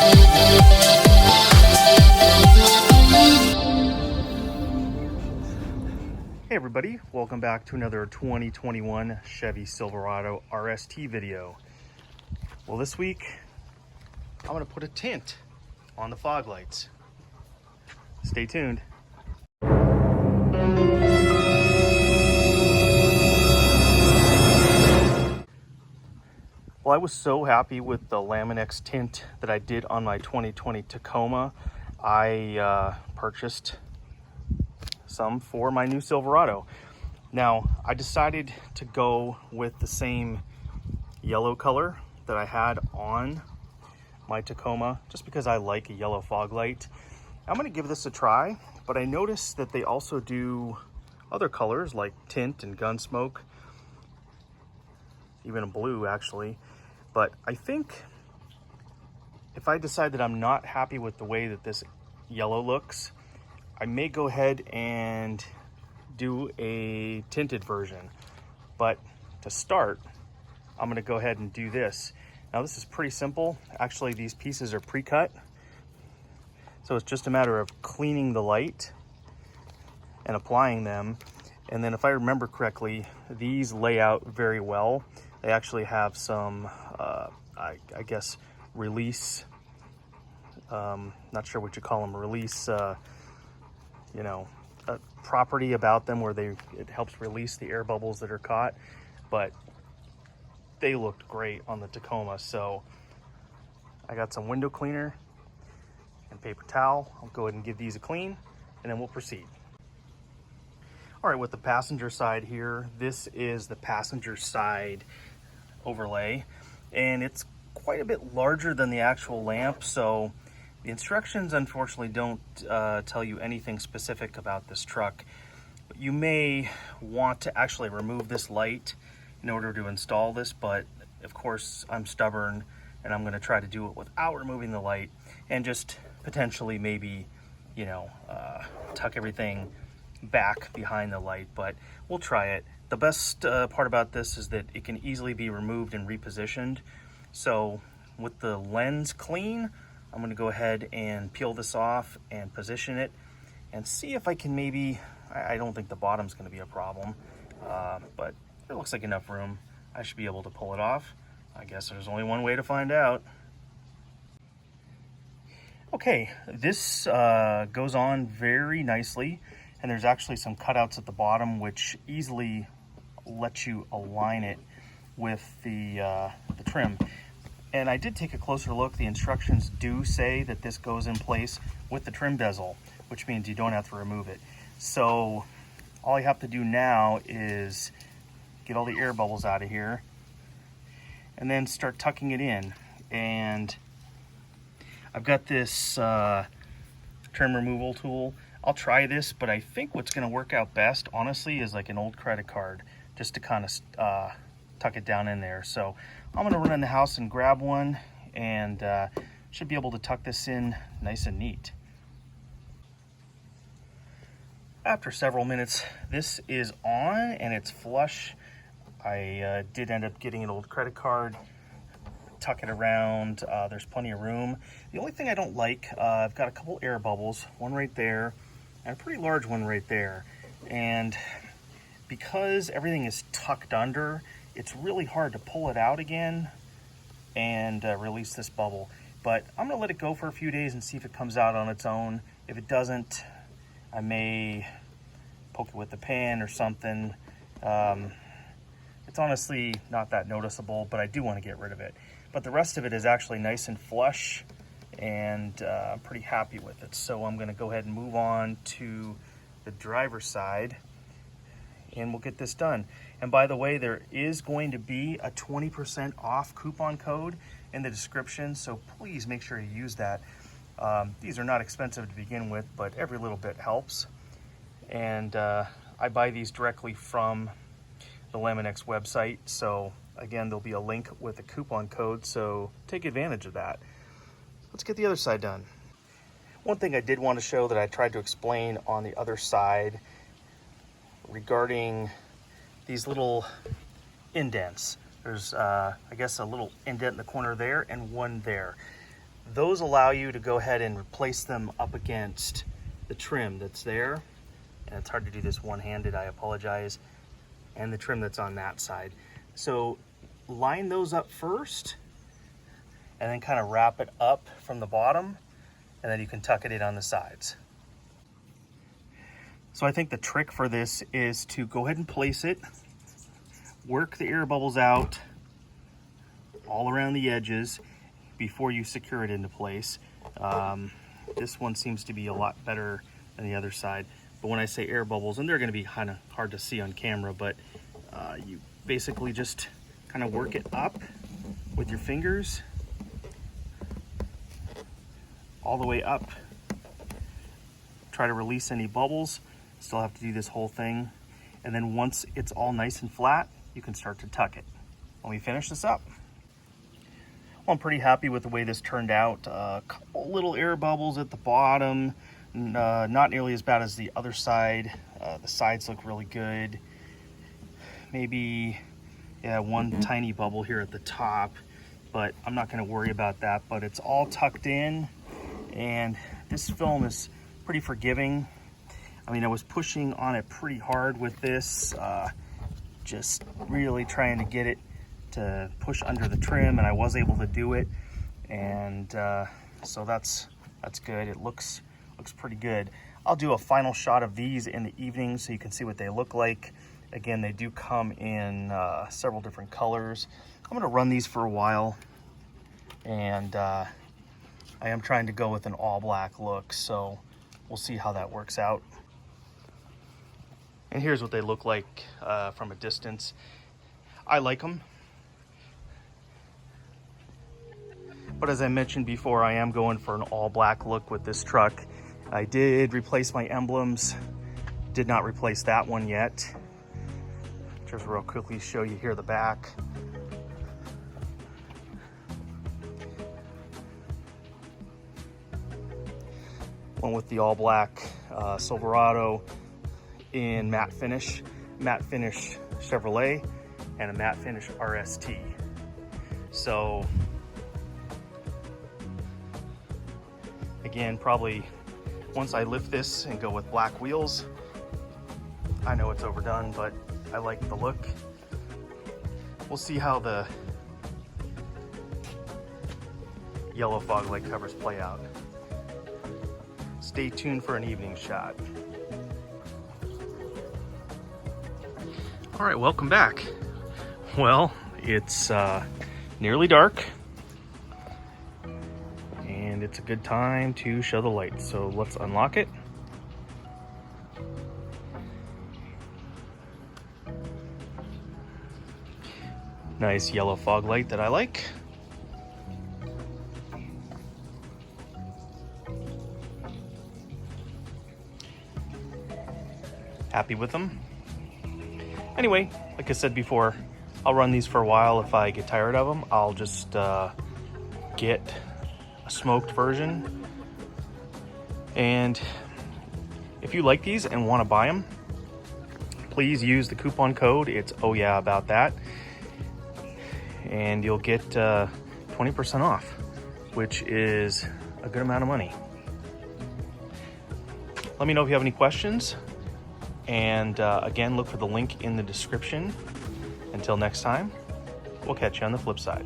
Hey everybody, welcome back to another 2021 Chevy Silverado RST video. Well, this week I'm going to put a tint on the fog lights. Stay tuned. Well, I was so happy with the LAMIN-X tint that I did on my 2020 Tacoma. I purchased some for my new Silverado. Now, I decided to go with the same yellow color that I had on my Tacoma, just because I like a yellow fog light. I'm gonna give this a try, but I noticed that they also do other colors like tint and gun smoke, even a blue actually. But I think if I decide that I'm not happy with the way that this yellow looks, I may go ahead and do a tinted version. But to start, I'm gonna go ahead and do this. Now this is pretty simple. Actually, these pieces are pre-cut. So it's just a matter of cleaning the light and applying them. And then if I remember correctly, these lay out very well. They actually have some, I guess, release, not sure what you call them, release, property about them where it helps release the air bubbles that are caught. But they looked great on the Tacoma. So I got some window cleaner and paper towel. I'll go ahead and give these a clean and then we'll proceed. All right, with the passenger side here, this is the passenger side overlay, and it's quite a bit larger than the actual lamp. So the instructions unfortunately don't tell you anything specific about this truck. But you may want to actually remove this light in order to install this, but of course I'm stubborn and I'm going to try to do it without removing the light and just potentially maybe, tuck everything back behind the light, but we'll try it. The best part about this is that it can easily be removed and repositioned. So with the lens clean, I'm going to go ahead and peel this off and position it and see if I can maybe, I don't think the bottom's going to be a problem, but it looks like enough room. I should be able to pull it off. I guess there's only one way to find out. Okay, this goes on very nicely, and there's actually some cutouts at the bottom which easily let you align it with the trim. And I did take a closer look. The instructions do say that this goes in place with the trim bezel, which means you don't have to remove it. So all you have to do now is get all the air bubbles out of here and then start tucking it in. And I've got this trim removal tool. I'll try this, but I think what's gonna work out best, honestly, is like an old credit card, just to kind of tuck it down in there. So I'm gonna run in the house and grab one, and should be able to tuck this in nice and neat. After several minutes, this is on and it's flush. I did end up getting an old credit card, tuck it around. There's plenty of room. The only thing I don't like, I've got a couple air bubbles, one right there and a pretty large one right there. And because everything is tucked under, it's really hard to pull it out again and release this bubble. But I'm gonna let it go for a few days and see if it comes out on its own. If it doesn't, I may poke it with the pen or something. It's honestly not that noticeable, but I do want to get rid of it. But the rest of it is actually nice and flush, and I'm pretty happy with it. So I'm gonna go ahead and move on to the driver's side and we'll get this done. And by the way, there is going to be a 20% off coupon code in the description, so please make sure you use that. These are not expensive to begin with, but every little bit helps. And I buy these directly from the LAMIN-X website, so again, there'll be a link with a coupon code, so take advantage of that. Let's get the other side done. One thing I did want to show that I tried to explain on the other side regarding these little indents. There's, I guess, a little indent in the corner there and one there. those allow you to go ahead and replace them up against the trim that's there. And it's hard to do this one-handed, I apologize. And the trim that's on that side. So line those up first and then kind of wrap it up from the bottom, and then you can tuck it in on the sides. So I think the trick for this is to go ahead and place it, work the air bubbles out all around the edges before you secure it into place. This one seems to be a lot better than the other side. But when I say air bubbles, and they're going to be kind of hard to see on camera, but you basically just kind of work it up with your fingers all the way up. Try to release any bubbles. Still have to do this whole thing. And then once it's all nice and flat, you can start to tuck it. Let me finish this up. Well, I'm pretty happy with the way this turned out. A couple little air bubbles at the bottom. Not nearly as bad as the other side. The sides look really good. Maybe, yeah, one tiny bubble here at the top, but I'm not going to worry about that. But it's all tucked in, and this film is pretty forgiving. I mean, I was pushing on it pretty hard with this, just really trying to get it to push under the trim, and I was able to do it. And so that's good. It looks pretty good. I'll do a final shot of these in the evening so you can see what they look like. Again, they do come in several different colors. I'm gonna run these for a while, and I am trying to go with an all black look, so we'll see how that works out. And here's what they look like from a distance. I like them. But as I mentioned before, I am going for an all black look with this truck. I did replace my emblems, did not replace that one yet. Just real quickly show you here the back. Went with the all black Silverado in matte finish Chevrolet, and a matte finish RST. So again, probably once I lift this and go with black wheels, I know it's overdone, but I like the look. We'll see how the yellow fog light covers play out. Stay tuned for an evening shot. All right, welcome back. Well, it's nearly dark, and it's a good time to show the light. So let's unlock it. Nice yellow fog light that I like. Happy with them. Anyway, like I said before, I'll run these for a while. If I get tired of them, I'll just get a smoked version. And if you like these and want to buy them, please use the coupon code. It's "Oh Yeah About That," and you'll get 20% off, which is a good amount of money. Let me know if you have any questions. And again, look for the link in the description. Until next time, we'll catch you on the flip side.